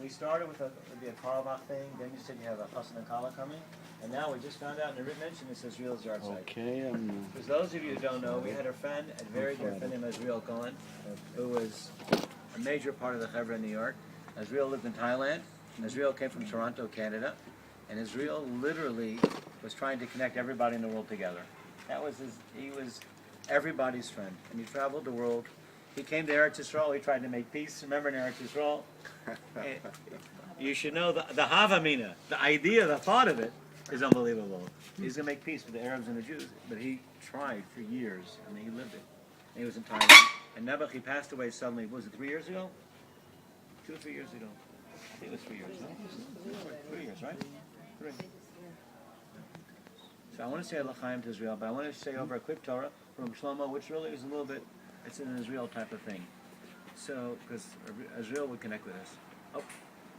We started with the Karlbach thing, then you said you have a Chassan and Kala coming, and now we just found out in the written mention it's Israel's yard site. Okay. For those of you who don't know, we had a friend, a very dear friend named Israel Cohen, who was a major part of the Chevra in New York. Israel lived in Thailand, and Israel came from Toronto, Canada, and Israel literally was trying to connect everybody in the world together. He was everybody's friend, and he traveled the world. He came to Eretz Yisrael, he tried to make peace. Remember in Eretz Yisrael? You should know the Havamina, the idea, the thought of it is unbelievable. He's going to make peace with the Arabs and the Jews, but he tried for years, and he lived it. And he was in Thailand, and Nebuch, he passed away suddenly, was it 3 years ago? 2 or 3 years ago? I think it was 3 years, no? 3 years, right? 3. So I want to say L'chaim to Israel, but I want to say over a quick Torah from Shlomo, which really is a little bit, it's an Israel type of thing. So, because Israel would connect with us. Oh,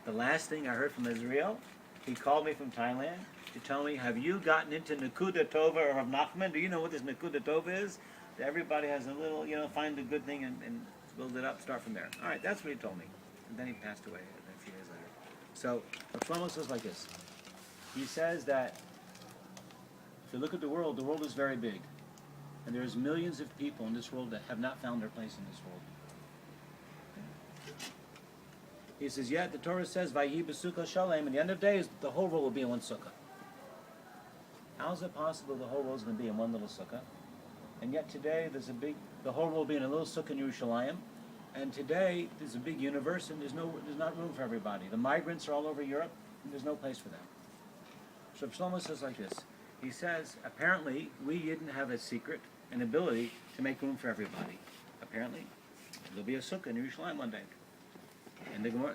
the last thing I heard from Israel, he called me from Thailand to tell me, have you gotten into Nakuda Tova or Rav Nachman? Do you know what this Nakuda Tova is? That everybody has a little, find a good thing and build it up, start from there. All right, that's what he told me. And then he passed away a few years later. So, Shlomo says like this. He says that if you look at the world is very big. And there's millions of people in this world that have not found their place in this world. He says, the Torah says, Vayhi b'sukkah shalem, and the end of days, the whole world will be in one sukkah. How is it possible the whole world is going to be in one little sukkah? And yet today, the whole world will be in a little sukkah in Yerushalayim, and today, there's a big universe, and there's not room for everybody. The migrants are all over Europe, and there's no place for them. So Shlomo says like this. He says, apparently, we didn't have a secret, an ability to make room for everybody. Apparently, there'll be a sukkah in Yerushalayim one day. And the Gemara,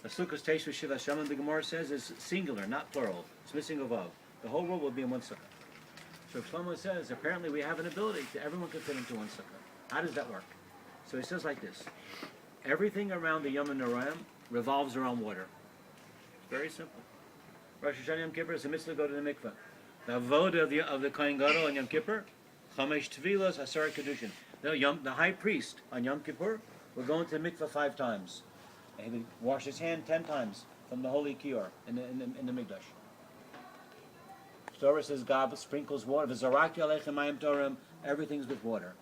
the sukkah's taste with Shiv Hashem, and the Gemara says is singular, not plural. It's missing a vav. The whole world will be in one sukkah. So Shlomo says, apparently we have an ability that everyone can fit into one sukkah. How does that work? So he says like this. Everything around the Yom Noraim revolves around water. It's very simple. Rosh Hashanah Yom Kippur is a mitzvah to go to the mikveh. The avodah of the Kohen Gadol on Yom Kippur, Chamesh Tevilos Asar Kedushin. The high priest on Yom Kippur will go into the mikveh 5 times. And he would wash his hand 10 times from the holy kior in the mikdash. Torah says God sprinkles water. V'zaraki aleichem mayim torim. Everything's with water.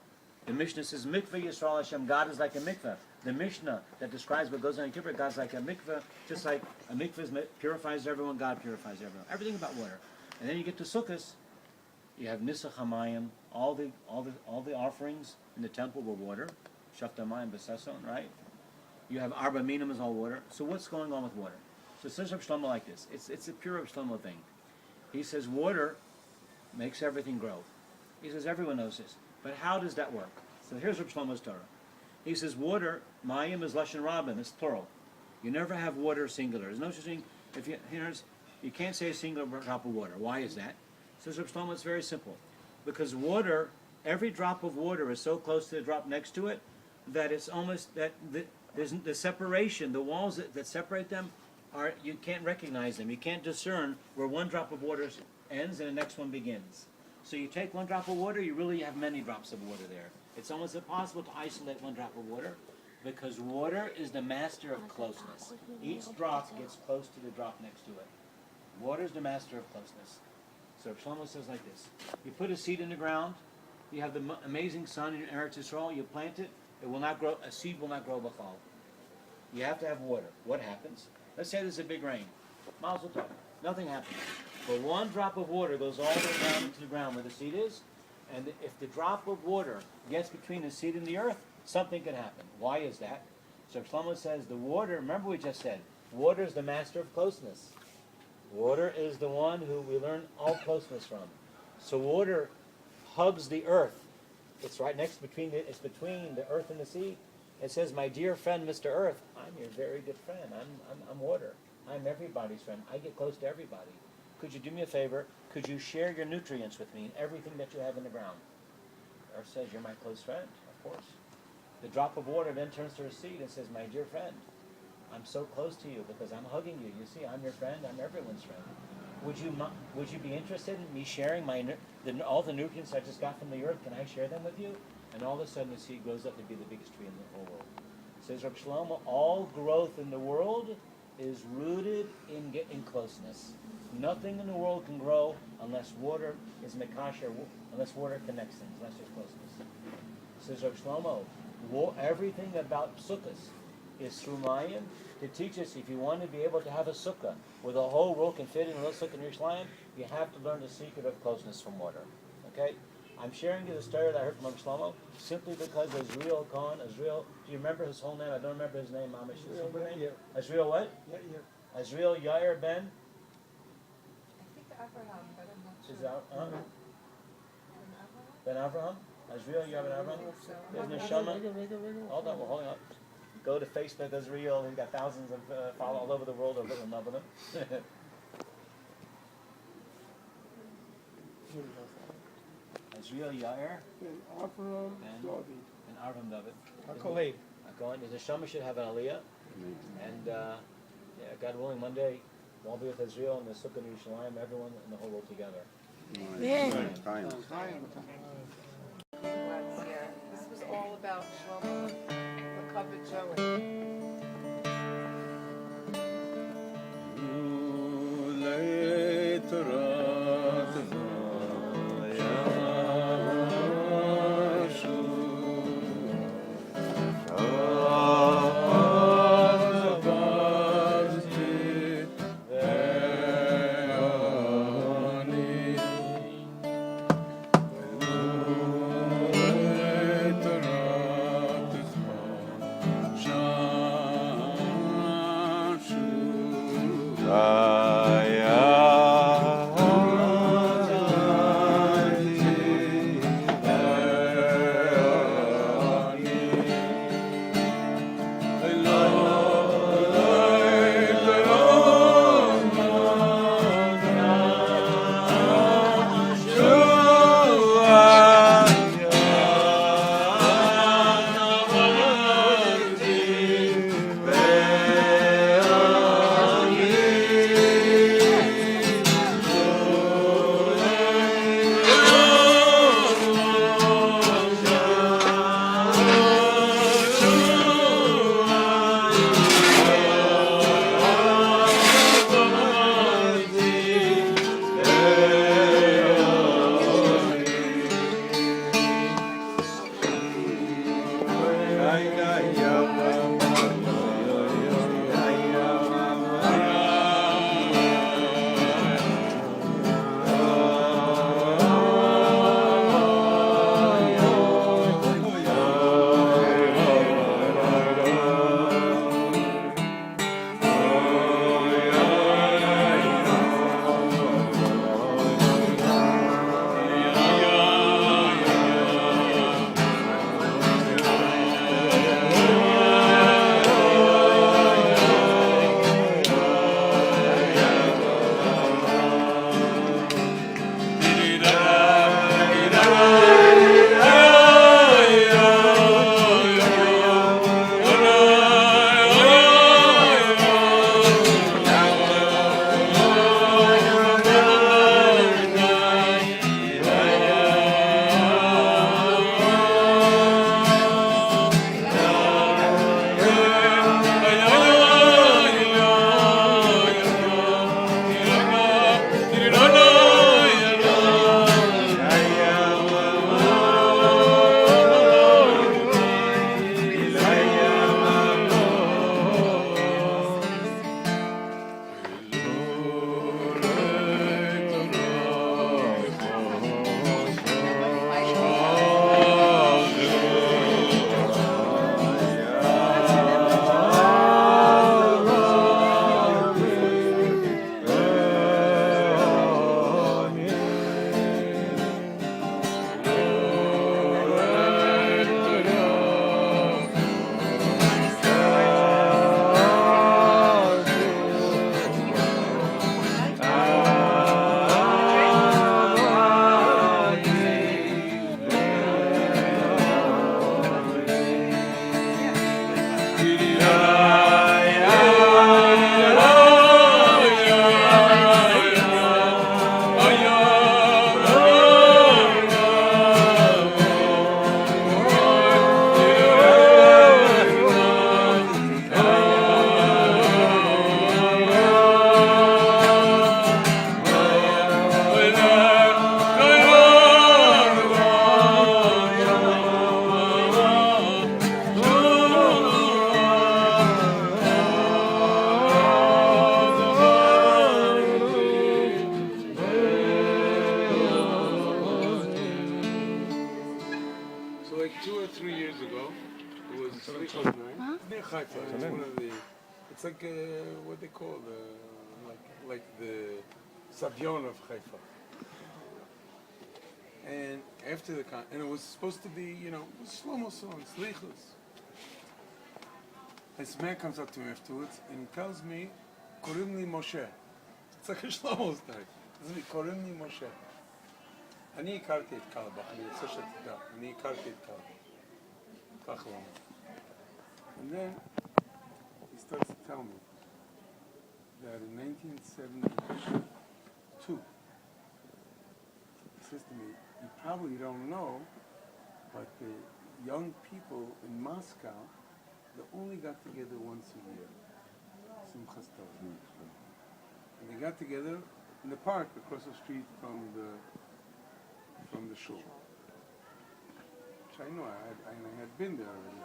The Mishnah says mikveh Yisrael Hashem. God is like a mikveh. The Mishnah that describes what goes on in Kippur, God's like a mikveh, just like a mikveh purifies everyone, God purifies everyone. Everything about water. And then you get to Sukkot, you have Nisach HaMayim, all the offerings in the temple were water, Shafta Mayim B'Sason, right? You have Arba Minim is all water. So what's going on with water? So it says Reb Shlomo like this. It's a pure Reb Shlomo thing. He says water makes everything grow. He says everyone knows this. But how does that work? So here's Reb Shlomo's Torah. He says water, Mayim is Lashon Rabin, it's plural. You never have water singular. There's no such thing. If you can't say a single drop of water. Why is that? Says Reb Shlomo, it's very simple. Because water, every drop of water is so close to the drop next to it that it's almost there's the separation, the walls that separate them you can't recognize them. You can't discern where one drop of water ends and the next one begins. So you take one drop of water, you really have many drops of water there. It's almost impossible to isolate one drop of water because water is the master of closeness. Each drop gets close to the drop next to it. Water is the master of closeness. So Shlomo says like this. You put a seed in the ground, you have the amazing sun in Eretz Yisrael, you plant it, it will not grow, a seed will not grow b'chal. You have to have water. What happens? Let's say there's a big rain. Mazel tov. Nothing happens. But one drop of water goes all the way down into the ground where the seed is, and if the drop of water gets between the seed and the earth, something can happen. Why is that? So Shlomo says the water, remember we just said, water is the master of closeness. Water is the one who we learn all closeness from. So water hugs the earth. It's right between the earth and the sea. It says, my dear friend, Mr. Earth, I'm your very good friend. I'm water. I'm everybody's friend. I get close to everybody. Could you do me a favor? Could you share your nutrients with me, everything that you have in the ground? Earth says, you're my close friend, of course. The drop of water then turns to a seed and says, my dear friend, I'm so close to you because I'm hugging you. You see, I'm your friend. I'm everyone's friend. Would you be interested in me sharing all the nutrients I just got from the earth? Can I share them with you? And all of a sudden the seed grows up to be the biggest tree in the whole world. Says Reb Shlomo, all growth in the world is rooted in closeness. Nothing in the world can grow unless water is mekasher, unless water connects things, unless there's closeness. Says Reb Shlomo, everything about sukkahs is through Mayim to teach us if you want to be able to have a sukkah where the whole world can fit in a little sukkah in Yerushalayim, you have to learn the secret of closeness from water. Okay? I'm sharing you the story that I heard from Reb Shlomo simply because Azriel Cohen, do you remember his whole name? I don't remember his name, Mamish. Azriel what? Yeah. Azriel Yair Ben? I think Abraham, but I'm not sure. Is that, Ben Avraham? Azriel Yair Ben Avraham? There's Neshama. Hold on, we're holding up. Go to Facebook, Azriel. He's got thousands of followers all over the world are in love with him. Azriel Yair Ben Avraham David. And Avraham David. Hakolim. The Neshama should have an aliyah. And God willing, Monday we'll be with Azriel and the Sukkah in Yerushalayim, everyone in the whole world together. Yeah. This was all about Shlomo, the covered Joey. Shine. It's like what they call like the Savion of Haifa. And after the and it was supposed to be, you know, Shlomo songs, Lichus. This man comes up to me afterwards and he tells me, "Korim li Moshe." It's like a Shlomo story. "Korim li Moshe." אני הכרתי את קלבך, אני רוצה שתדע, אני הכרתי את קלבך. כך הוא אמר. And then he starts to tell me that in 1972, he says to me, you probably don't know, but the young people in Moscow, they only got together once a year. Simchas Torah. And they got together in the park across the street from the shul. Which I know, I had been there already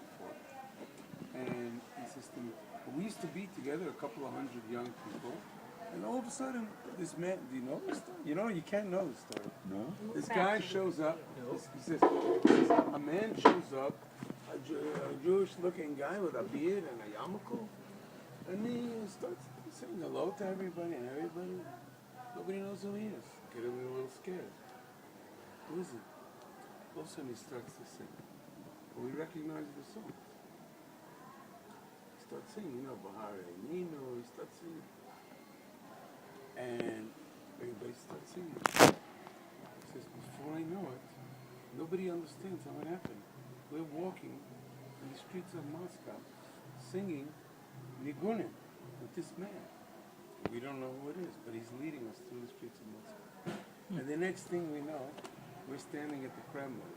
before. And he says to me, we used to be together, a couple of hundred young people, and all of a sudden, this man, do you know this story? You know, you can't know the story. No? This guy shows up, he says, a man shows up, a Jewish-looking guy with a beard and a yarmulke, and he starts saying hello to everybody, and nobody knows who he is. Getting a little scared. Who is it? All of a sudden he starts to sing. We recognize the song. He starts singing, you know, Bahare Nino, he starts singing. And everybody starts singing. He says, before I know it, nobody understands how it happened. We're walking in the streets of Moscow, singing Nigunim with this man. We don't know who it is, but he's leading us through the streets of Moscow. And the next thing we know, we're standing at the Kremlin.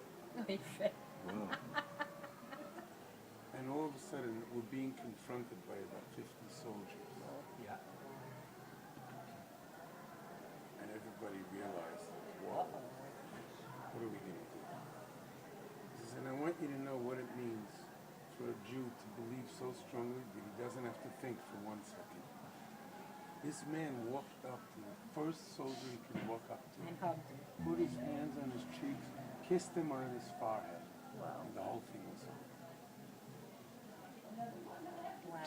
Wow. And all of a sudden, we're being confronted by about 50 soldiers. Yeah. And everybody realized, wow, what are we going to do? He says, and I want you to know what it means for a Jew to believe so strongly that he doesn't have to think for 1 second. This man walked up to the first soldier he could walk up to, And hugged him. put his hands on his cheeks, kissed him on his forehead, Wow. and the whole thing was over. Wow.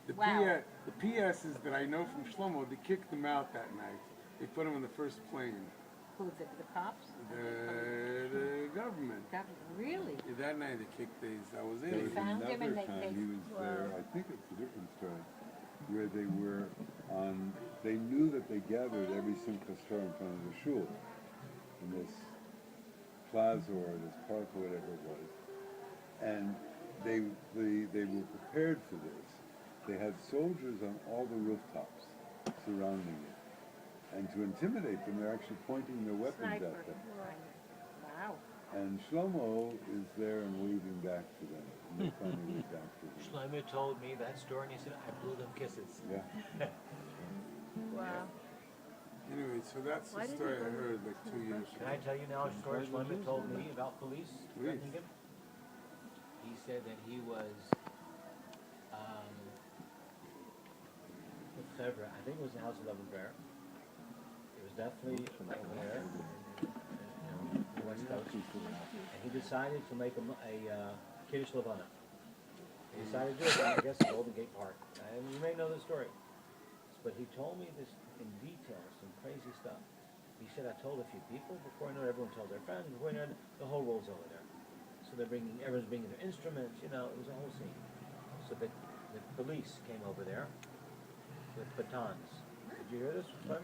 The, Wow. the PSs that I know from Shlomo, they kicked him out that night. They put him on the first plane. Who, the cops? The government. Really? Yeah, that night they kicked these. I was There in. was found him another and time they- he was wow. there, I think it's a different story, where they were on, they knew that they gathered every Simchas Torah in front of the shul, in this plaza or this park or whatever it was. And they were prepared for this. They had soldiers on all the rooftops surrounding it. And to intimidate them, they're actually pointing their weapons Sniper. at them. Right. Wow. And Shlomo is there and waving back to them. And they finally wave back to him. Shlomo told me that story, and he said, I blew them kisses. Yeah. Wow. Anyway, so that's Why the did story he I go heard like 2 years Can ago. I tell you now a story Shlomo told me about police threatening him? He said that he was, with Chevra, I think it was the House of Love and Prayer. It was definitely over there, in the West Coast. And he decided to make a Kiddush Levana. He decided to do it in, I guess, Golden Gate Park. And you may know the story. But he told me this in detail, some crazy stuff. He said, I told a few people, before I knew it, everyone told their friends, before I knew it, the whole world's over there. So everyone's bringing their instruments, you know, it was a whole scene. So the police came over there with batons. Did you hear this, Simon?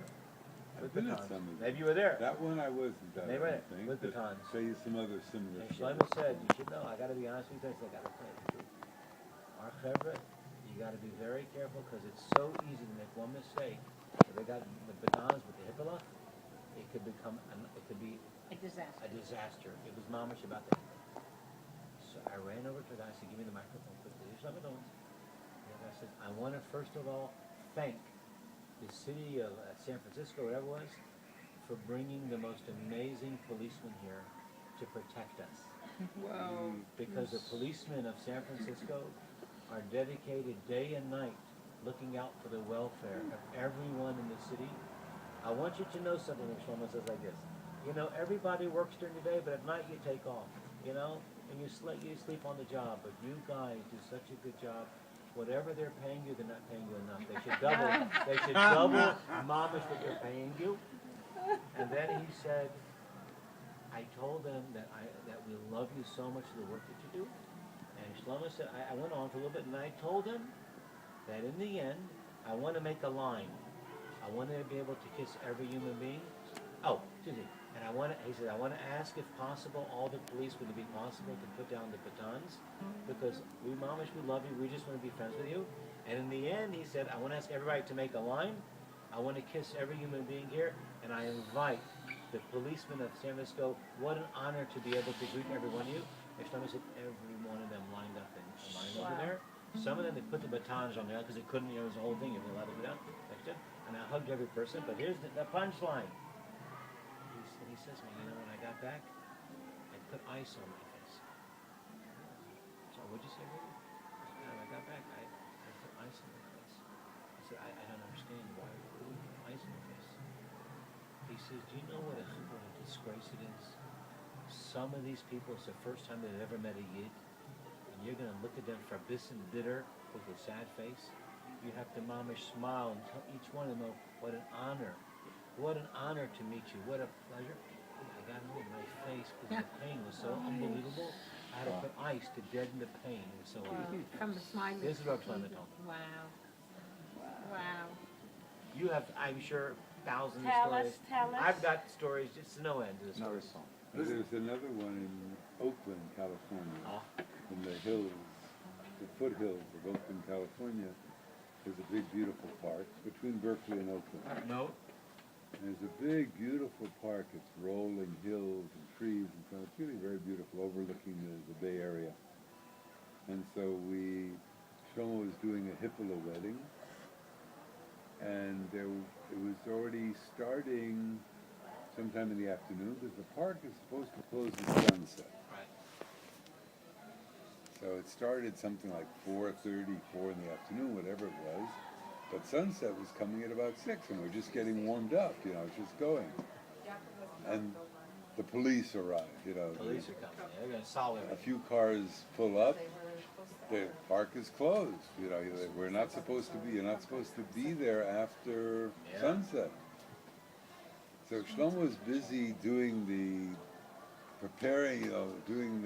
I've With been at batons. some of them. Maybe you were there. That one I wasn't at, They I were don't think. with but batons. Say some other similar And stories. Shlomo said, you should know, I gotta be honest with you, I gotta tell you the truth. Our chevra, you gotta be very careful, because it's so easy to make one mistake. If they got the batons with the hippola, it could be A disaster. a disaster. It was mamish about that. So I ran over to the guy, I said, give me the microphone quickly. Here's some of those. And I said, I want to first of all thank the city of San Francisco, whatever it was, for bringing the most amazing policemen here to protect us. Wow. Because the policemen of San Francisco are dedicated day and night looking out for the welfare of everyone in the city. I want you to know something when Shlomo says like this. You know, everybody works during the day, but at night you take off, you know, and you sleep on the job. But you guys do such a good job whatever they're paying you, they're not paying you enough. They should double mamish what they're paying you. And then he said, I told them that we love you so much for the work that you do. And Shlomo said, I went on for a little bit, and I told him that in the end, I want to make a line. I want to be able to kiss every human being. Oh, excuse me. And he said, I want to ask if possible, all the police, would it be possible to put down the batons? Because we mamish, we love you, we just want to be friends with you. And in the end, he said, I want to ask everybody to make a line. I want to kiss every human being here, and I invite the policemen of San Francisco. What an honor to be able to greet every one of you. And Shlomo said, every one of them lined up in a line over there. Some of them, they put the batons on there because they couldn't, it was a whole thing, you were allowed to go down. And I hugged every person, but here's the punchline. He says to me, when I got back, I put ice on my face. So what'd you say, Rudy? When I got back, I put ice on my face. I said, I don't understand why would you put ice on your face? He says, do you know what a disgrace it is? Some of these people, it's the first time they've ever met a Yid, and you're going to look at them for biss and bitter with a sad face. You have to mamish smile and tell each one of them, what an honor. What an honor to meet you. What a pleasure. I got it in my face because the pain was so unbelievable. I had to put ice to deaden the pain. It was so From the smiling. This is what Clement told me. Wow. Wow. You have, I'm sure, thousands Tell of us, stories. tell us. I've got stories, just no end to the stories. And there's another one in Oakland, California, Oh. in the hills, the foothills of Oakland, California. There's a big, beautiful park between Berkeley and Oakland. No. And there's a big, beautiful park. It's rolling hills and trees, and so it's really very beautiful, overlooking the Bay Area. And so Shlomo was doing a Hippola wedding, and it was already starting sometime in the afternoon, because the park is supposed to close at sunset. Right. So it started something like 4:30, 4 in the afternoon, whatever it was. But sunset was coming at about 6, and we're just getting warmed up, it's just going. And the police arrived, Police are coming. They're going to solve A everything. few cars pull up, the park is closed, you're not supposed to be there after Yeah. sunset. So Shlomo was busy preparing, doing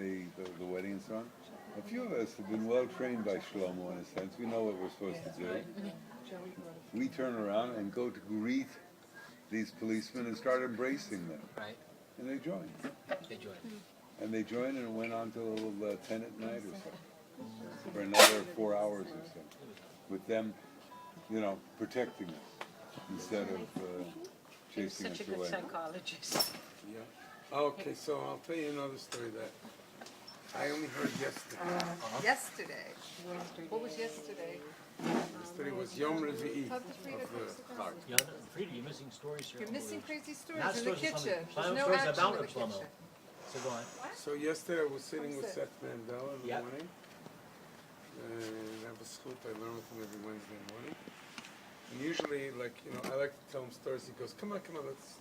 the wedding and so on. A few of us have been well trained by Shlomo in a sense. We know what we're supposed to do. We turn around and go to greet these policemen and start embracing them. Right. And they joined. They join. And they joined, and it went on till 10 at night or so. For another 4 hours or so. With them, protecting us instead of chasing us Such a away. good psychologist. Yeah. Okay, so I'll tell you another story that I only heard yesterday. Yesterday. What was yesterday? Yesterday was Yom Revi'i Tell of the Frida close the the Chag. Yeah, Frida, you're missing stories here. You're missing crazy stories Not in the stories of kitchen. Shlomo. There's no Stories action about in the Shlomo. kitchen. So go on. So yesterday I was sitting with Sit. Seth Mandel in the Yep. morning. And I have a scoop, I learn with him every Wednesday morning. And usually, I like to tell him stories. He goes, come on, let's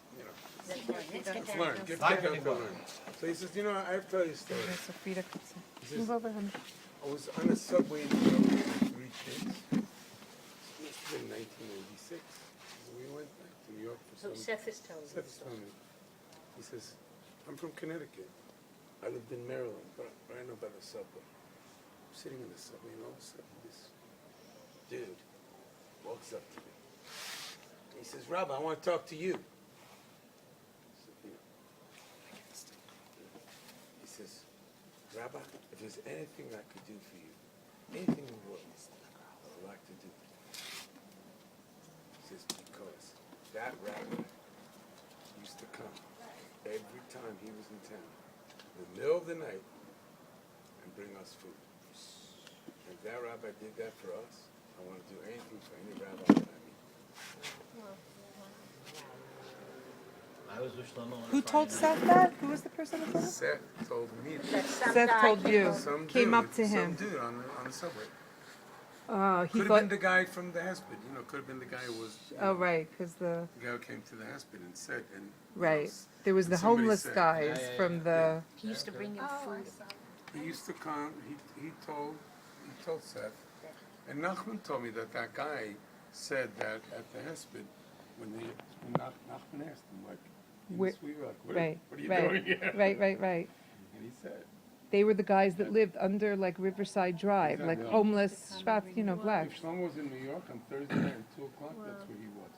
learn. Get together to learn. So he says, I have to tell you a story. So Frida comes in. He says, Move over, honey. I was on a subway in New York with 3 kids. It must have been 1986. We went back to New York for So some... Seth is telling me. Seth's telling me. He says, I'm from Connecticut. I lived in Maryland, but I know about the subway. I'm sitting in the subway, and all of a sudden this dude walks up to me. He says, Rob, I want to talk to you. I said, I can't stop. He says, Rabbi, if there's anything I could do for you, anything in the world, I would like to do. He says, because that rabbi used to come every time he was in town, in the middle of the night, and bring us food. If that rabbi did that for us, I want to do anything for any rabbi that I meet. I was with Shlomo on a Who told Friday night. Seth that? Who was the person who told him? Seth told me that. That some Seth guy told came you. over. Some Came dude, up to him. Some dude on the subway. Oh, he Could have thought. been the guy from the Hesped. Could have been the guy who was. Oh, right, because the The guy who came to the Hesped and said, and right there was the somebody homeless said- guys Yeah, yeah, from yeah. the. He used to bring him food. he used to come. He told Seth And Nachman told me that guy said that at the Hesped, when Nachman asked him, like, in Where- the suite, like, what Right, are you right, doing here? right. And he said, They were the guys that lived under like Riverside Drive, like Exactly. homeless, Schwarz, you know, blacks. if Shlomo was in New York on Thursday night at 2 o'clock, that's where he was.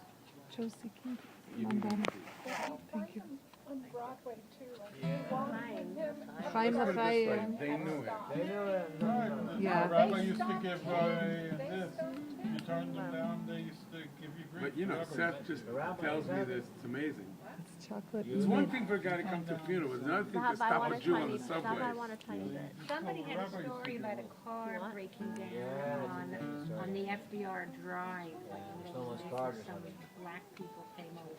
Josie, can You you can come go down? Thank you. On Broadway too, like, walking him. Chaim Look at it this way, L'chaim. they knew him. They knew it. Yeah. Rabbi used to give They this. stopped too. You turned them down, they used to give you grief. But you know, forever. Seth just The rabbi tells is me happy. this, it's amazing. It's chocolate. It's one thing for a guy to come to a funeral, it's another thing to Rabbi, I stop want a a Jew on tiny the bit. Rabbi, I subway. want a tiny bit. Somebody had a Rabbi used to story give about a them. car What? breaking down Yeah, on that's a story. the FDR Drive. Like, Someone's this car or is some something. black people came over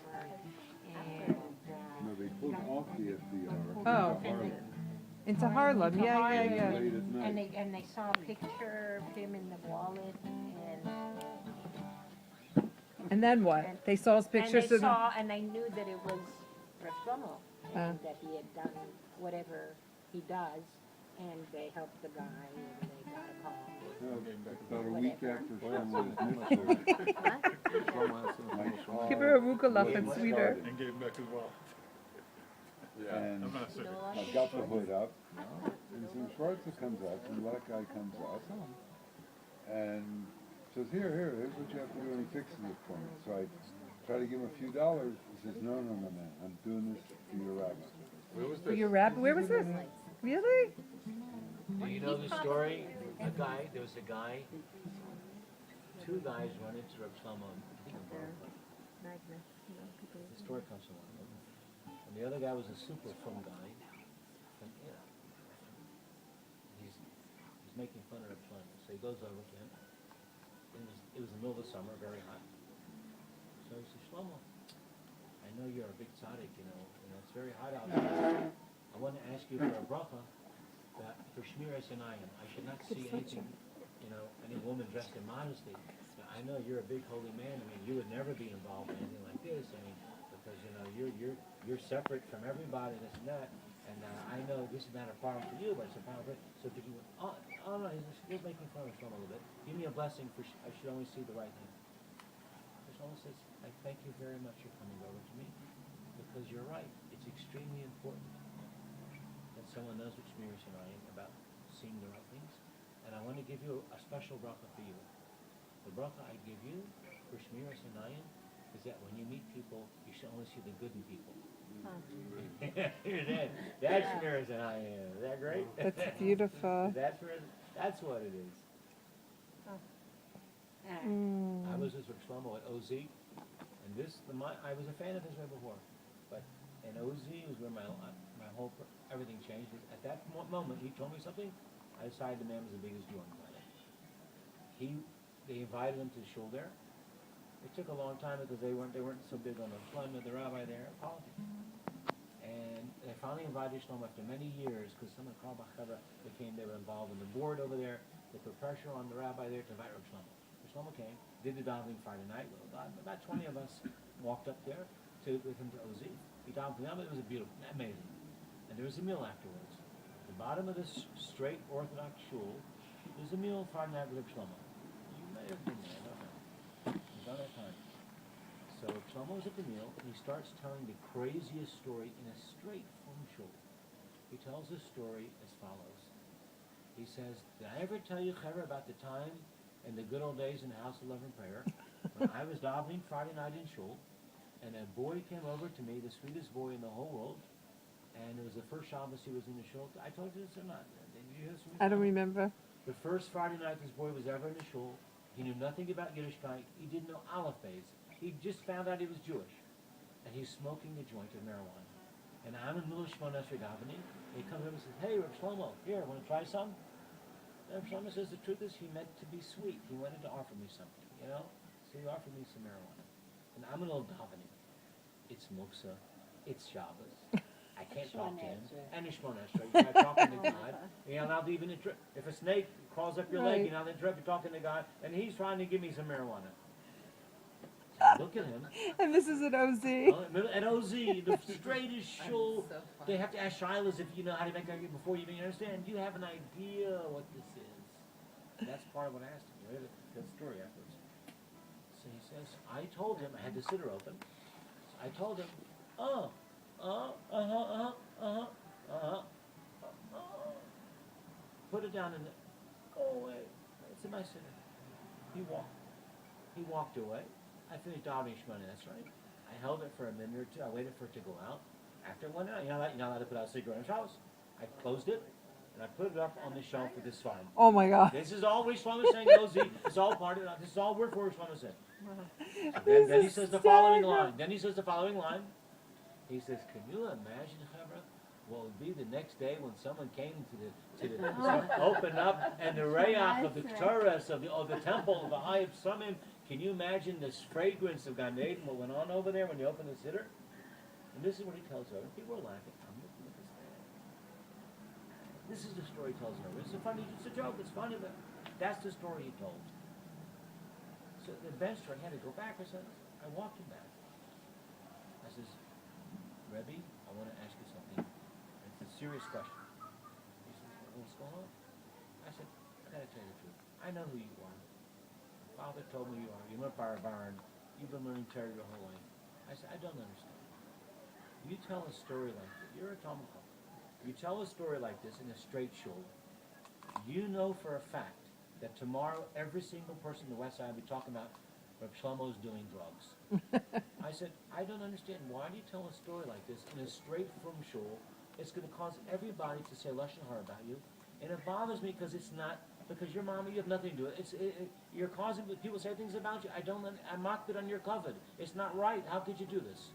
and, No, they pulled off the FDR. Oh. into Harlem Into Harlem, yeah. late at night. and they saw a picture of him in the wallet And then what? They saw his pictures of and they knew that it was Rav Shlomo and that he had done whatever he does, and they helped the guy and they got him home. No, about a week after Shlomo's mitzvah, Give her a rucola and sweeter. And gave him back as well. and I'm not sick. I got the hood up, and some Schwarzer comes up, some black guy comes up, and says, here's what you have to do, and he fixes it for me. So I try to give him a few dollars. He says, no, man, I'm doing this for your rabbi. Where was For this? your rabbi, where was this? Really? Do you know the story? There was a guy, two guys run into Reb Shlomo. The story comes from one of them. And the other guy was a super fun guy. And, you know, he's making fun of Reb Shlomo. So he goes over to him. It was the middle of the summer, very hot. So he says, Shlomo, I know you're a big tzaddik, you know, it's very hot out there. I want to ask you for a bracha that for Shmiras Yanayim, I should not see anything, any woman dressed in modesty. Now, I know you're a big holy man. I mean, you would never be involved in anything like this. I mean, because you're separate from everybody, this and that. And I know this is not a problem for you, but it's a problem for. So could you? Oh no, he's making fun of Shlomo a little bit. Give me a blessing for. I should only see the right thing. Shlomo says, I thank you very much for coming over to me, because you're right. It's extremely important that someone knows what Shmiras Yanayim about seeing the right things. And I want to give you a special bracha for you. The bracha I give you for Shmiras Yanayim is that when you meet people, you should only see the good in people. That's Shmiras Yanayim. Is that great? That's beautiful. That's what it is. Mm. I was with Reb Shlomo at OZ, and I was a fan of his way before, but in OZ was where my whole everything changed. At that moment, he told me something. I decided the man was the biggest Jew on the planet. They invited him to the shul there. It took a long time because they weren't so big on the employment of the rabbi there, politics. And they finally invited Shlomo after many years because some of the Karl Bachara they were involved in the board over there. They put pressure on the rabbi there to invite Reb Shlomo. Reb Shlomo came, did the davening Friday night. About 20 of us walked up there with him to OZ. He davened for them. It was amazing. And there was a meal afterwards. At the bottom of this straight Orthodox shul, there's a meal Friday night with Reb Shlomo. You may have been there, I don't know. It was on that time. So Shlomo was at the meal, and he starts telling the craziest story in a straight from shul. He tells the story as follows. He says, did I ever tell you, Chaver, about the time in the good old days in the House of Love and Prayer, when I was davening Friday night in shul, and a boy came over to me, the sweetest boy in the whole world, and it was the first Shabbos he was in the shul. I told you this or not? Did you hear this from me? I don't remember. The first Friday night this boy was ever in the shul. He knew nothing about Yiddishkeit. He didn't know Aleph Beis. He just found out he was Jewish. And he's smoking a joint of marijuana. And I'm in the middle of Shemona Esrei davening. And he comes over and says, hey, Reb Shlomo, here, want to try some? And Reb Shlomo says the truth is he meant to be sweet. He wanted to offer me something, So he offered me some marijuana. And I'm in a little davening. It's Muksa. It's Shabbos. I can't talk to him. And it's Shemona Esrei. You're not talking to God. You're not allowed to even interrupt. If a snake crawls up your leg, you're not allowed to interrupt. You're talking to God. And he's trying to give me some marijuana. Look at him. And this is an OZ. At OZ, the straightest shul. They have to ask Shilas if you know how to make that before you even understand. Do you have an idea what this is? That's part of what I asked him. hear the story afterwards. So he says, I told him, I had the siddur open. So I told him, put it down in the, oh wait, it's in my siddur. He walked away. I finished davening Shemona Esrei. I held it for a minute or two. I waited for it to go out. After it went out, you're not allowed to put out a cigarette in Shabbos. I closed it and I put it up on the shelf with this farm. Oh my God. This is all Rish Shlomo saying, Rosie. It's all part of it. This is all word for Rish Shlomo saying. So then he says the following line. He says, can you imagine, Chevra, what would be the next day when someone came to the open up and the rayach of the Torahs of the temple of the Hayab Samim. Can you imagine this fragrance of Gan Eden, what went on over there when you open the siddur? And this is what he tells her. And people are laughing. I'm looking at this man. This is the story he tells her. It's a joke, it's funny, but that's the story he told. So the bench story, he had to go back or something. I walked him back. I says, Rebbe, I want to ask you something. It's a serious question. He says, what's going on? I said, I got to tell you the truth. I know who you are. Father told me you are. You went by a barn. You've been learning Torah your whole life. I said, I don't understand. You tell a story like this. You're a Talmud Chacham. You tell a story like this in a straight shul. You know for a fact that tomorrow every single person in the West Side will be talking about Reb Shlomo's doing drugs. I said, I don't understand. Why do you tell a story like this in a straight from shul? It's going to cause everybody to say Lashon Hara about you. And it bothers me because it's not, because your mama, you have nothing to do with it. You're causing people say things about you. I mocked it on your cover. It's not right. How could you do this?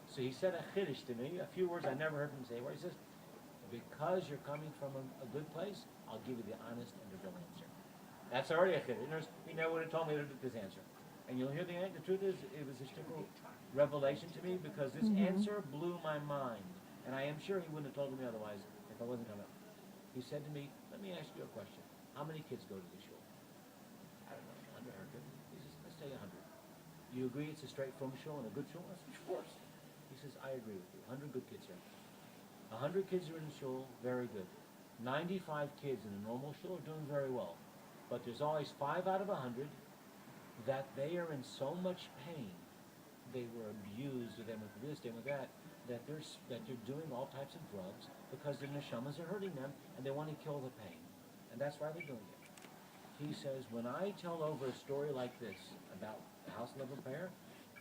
So he said a chiddush to me, a few words I never heard him say, where he says, because you're coming from a good place, I'll give you the honest and the real answer. That's already a chiddush. He never would have told me this answer. And you'll hear the truth is, it was a shtickle revelation to me because this answer blew my mind. And I am sure he wouldn't have told me otherwise if I wasn't coming. He said to me, let me ask you a question. How many kids go to the shul? I don't know, 100. He says, let's say 100. You agree it's a straight from shul and a good shul? I said, of course. He says, I agree with you. 100 good kids here. 100 kids are in the shul, very good. 95 kids in a normal shul are doing very well. But there's always 5 out of 100 that they are in so much pain. They were abused, or they went with this, they went with that they're doing all types of drugs because their neshamas are hurting them and they want to kill the pain. And that's why they're doing it. He says, when I tell over a story like this about the house level prayer,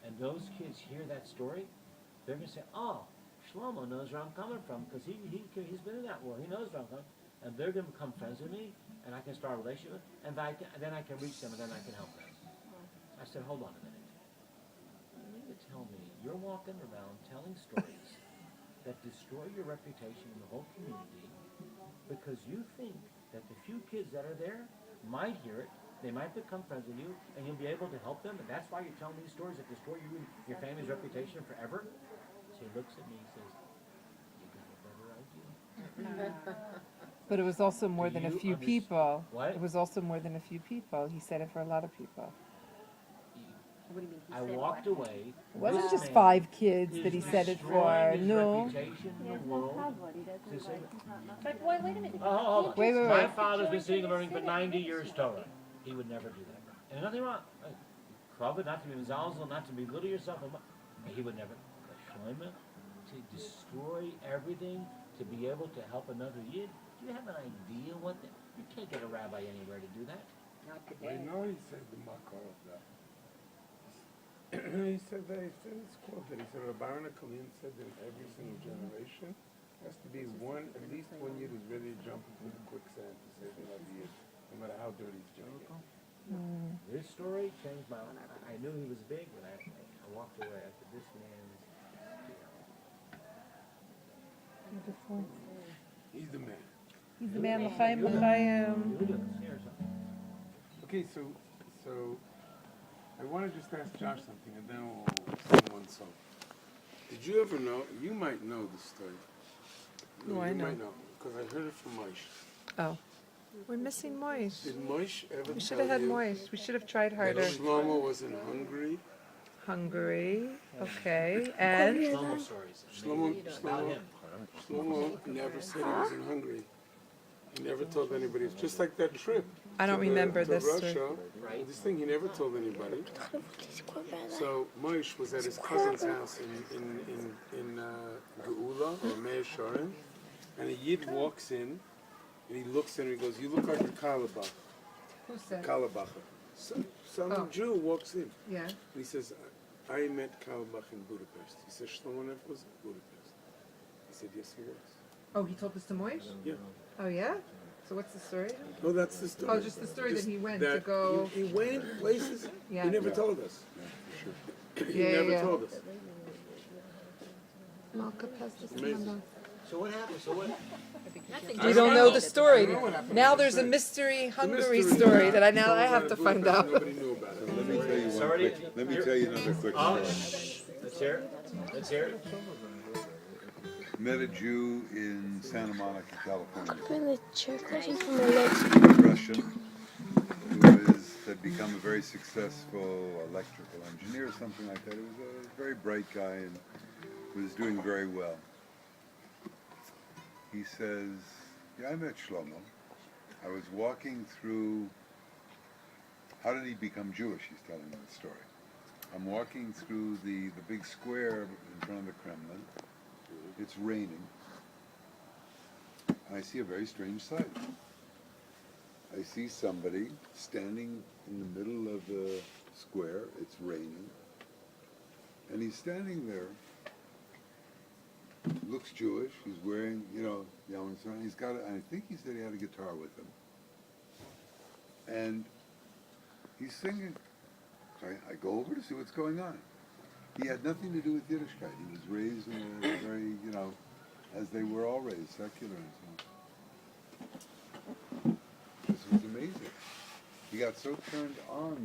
and those kids hear that story, they're going to say, oh, Shlomo knows where I'm coming from because he's been in that world. He knows where I'm coming. And they're going to become friends with me, and I can start a relationship, and then I can reach them, and then I can help them. I said, hold on a minute. You mean to tell me you're walking around telling stories that destroy your reputation in the whole community because you think that the few kids that are there might hear it, they might become friends with you, and you'll be able to help them, and that's why you're telling these stories that destroy you and your family's reputation forever? So he looks at me and says, you got a better idea? But it was also more than a you few underst- people. What? It was also more than a few people. He said it for a lot of people. What do you mean? He I said walked what? away. It wasn't This just man 5 kids is that he said it destroying for. his No. reputation in the world. To say- But wait a minute. Oh, hold on. Wait. My father's been sitting and learning for 90 years Torah. He would never do that. And nothing wrong. Kavod, not to be mizalzel, not to belittle yourself. He would never. Shlomo, to destroy everything, to be able to help another yid. Do you have an idea what the... You can't get a rabbi anywhere to do that. Not I today. know he said the makar of that. He said it's quote that he said Rabbi Kalim said that every single generation has to be at least one year who's ready to jump into the quicksand to save another year, no matter how dirty it's going to get. This story changed my life. I knew he was big, but I walked away. I said, this man's... Beautiful. He's the man. He's the man, l'chaim, l'chaim. You do this here or something. Okay, so I want to just ask Josh something, and then we'll sing one song. Did you ever know? You might know this story. No, I you know. might know because I heard it from Moish. Oh. We're missing Moish. Did Moish ever We should tell have had you Moish. We should have tried that harder. Shlomo was in Hungary? Hungary. Okay. And? Shlomo stories. About him. Shlomo never said he was in Hungary. He never told anybody. It's just like that trip. I don't remember this Russia, story. Right. this thing he never told anybody. So Moshe was at his cousin's house in Geula or Meir Sharon, and a Yid walks in, and he looks in and he goes, "You look like a Kalabach." Who said? Kalabach. Some Jew walks in, Yeah. and he says, "I met Kalabach in Budapest." He says, "Shlomo Neff was in Budapest." He said, "Yes, he was." Oh, he told this to Moish? Yeah. Oh, yeah? So what's the story? No, that's the story. Oh, just the story that he went to that go. He went places. Yeah. He never told us. He Yeah, never yeah. told us. Amazing. So what happened? So what? We don't know the story. Now there's a mystery Hungary story that I have to find out. Nobody knew about it. Let me tell you one Sorry. quick. Let me tell you another quick Oh, story. shh. Let's hear it. Let's hear it. Met a Jew in Santa Monica, California. Really chocolate from my legs. Russian who had become a very successful electrical engineer or something like that. He was a very bright guy and was doing very well. He says, "Yeah, I met Shlomo. I was walking through." How did he become Jewish? He's telling me the story. I'm walking through the big square in front of the Kremlin. It's raining. I see a very strange sight. I see somebody standing in the middle of the square. It's raining. And he's standing there. Looks Jewish. He's wearing, he's got, I think he said he had a guitar with him. And he's singing. So I go over to see what's going on. He had nothing to do with Yiddishkeit. He was raised in a very, as they were all raised, secular and so on. This was amazing. He got so turned on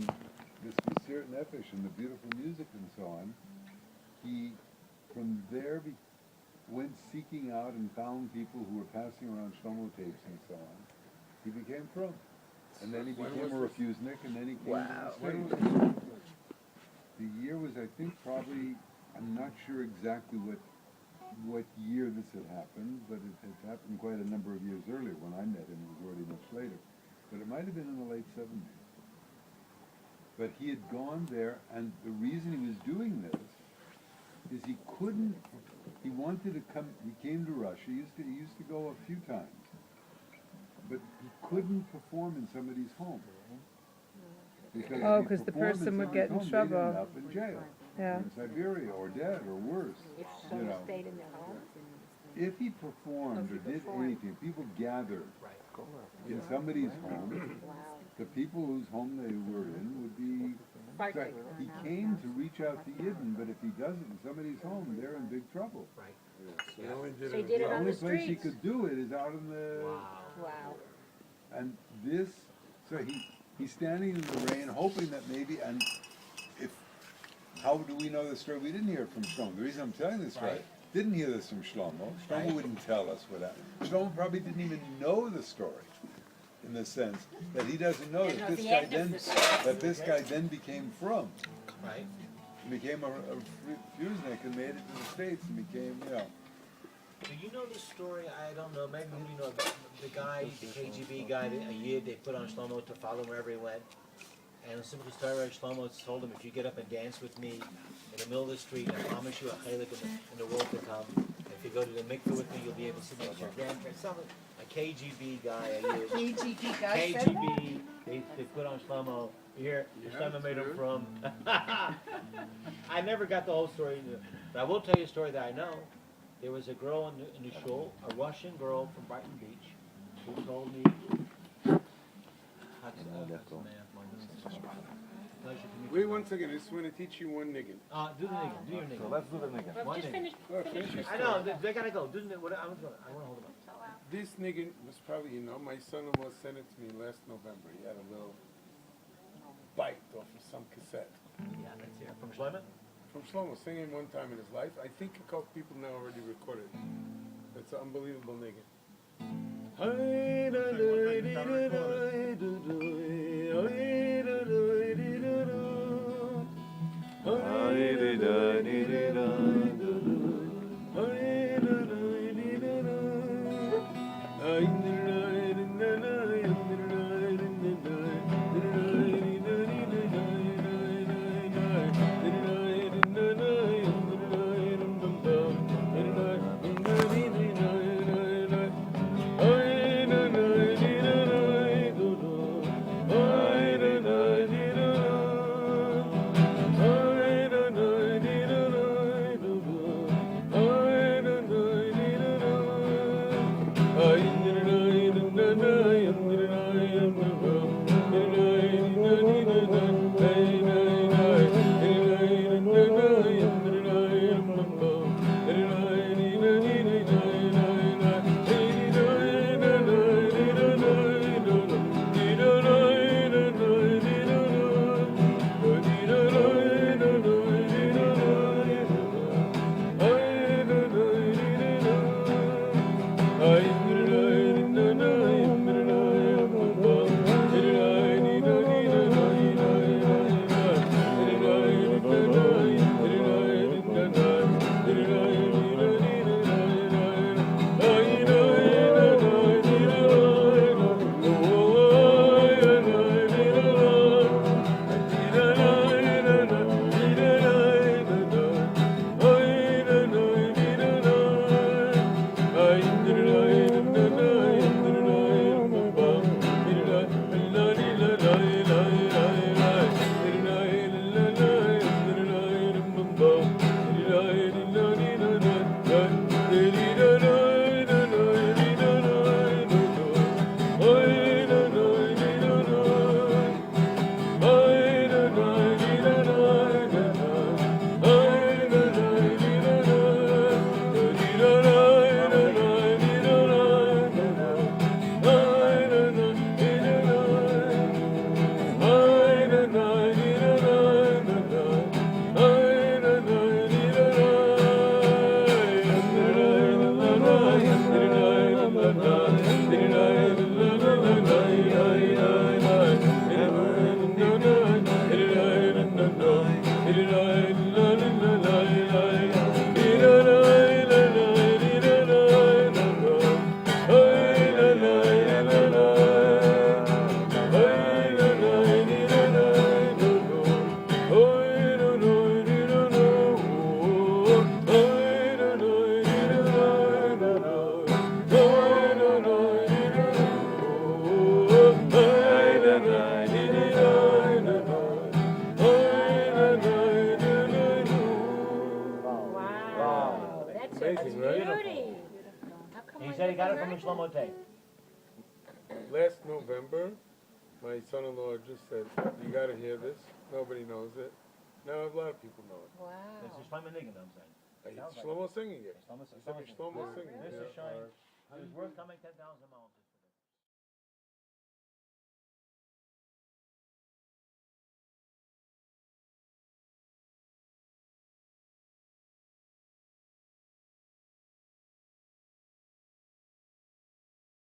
this Mesirat Nefesh and the beautiful music and so on. He, from there, went seeking out and found people who were passing around Shlomo tapes and so on. He became from. And then he became a refusnik, and then he came to the States. The year was, I think, probably, I'm not sure exactly what year this had happened, but it had happened quite a number of years earlier. When I met him, it was already much later. But it might have been in the late 70s. But he had gone there, and the reason he was doing this is he wanted to come, he came to Russia, he used to go a few times, but he couldn't perform in somebody's home. Because the person would get in trouble. They'd end up in jail, Yeah. or in Siberia, or dead, or worse. If someone stayed in their home, If he performed or did anything, people gathered in somebody's home, wow. the people whose home they were in would be. So he came to reach out to Yidden, but if he doesn't in somebody's home, they're in big trouble. Right. So he only did So he it. did it The on only the place he streets. could do it is out in the. Wow. And this, so he's standing in the rain, hoping that maybe, and how do we know this story? We didn't hear it from Shlomo. The reason I'm telling this story, Right. didn't hear this from Shlomo. Shlomo Right. wouldn't tell us what happened. Shlomo probably didn't even know the story, in the sense that he doesn't know that this guy then became from, Right. became a fusenik and made it to the States and became, Do you know the story? I don't know. Maybe you know the guy, the KGB guy, a Yid they put on Shlomo to follow him wherever he went. And the simple story, Shlomo told him, if you get up and dance with me in the middle of the street, I promise you a chalik in the world to come. If you go to the mikveh with me, you'll be able to see your grandparents. A KGB guy, a Yid. KGB guy said that? KGB, they put on Shlomo. You hear, Shlomo made him from. I never got the whole story either. But I will tell you a story that I know. There was a girl in the shul, a Russian girl from Brighton Beach, who told me. Wait 1 second, I just want to teach you one niggin. Do the nigga, do your nigga. let's do the nigga. One Just nigga. finish. Finish your I story. know, they gotta go. Do the nigga. I want to hold him up. This niggin was probably, my son-in-law sent it to me last November. He had a little bite off of some cassette. Yeah, that's here. From Shlomo? From Shlomo, singing one time in his life. I think a couple people now already recorded it. It's an unbelievable niggin. got it from a Shlomo tape. Last November, my son-in-law just said, "You got to hear this. Nobody knows it." Now a lot of people know it. Wow. This is Shlomo Niggin, I'm saying. Shlomo singing it. Shlomo He said, "Shlomo singing it." This is Yeah. showing, it was worth coming 10,000 miles to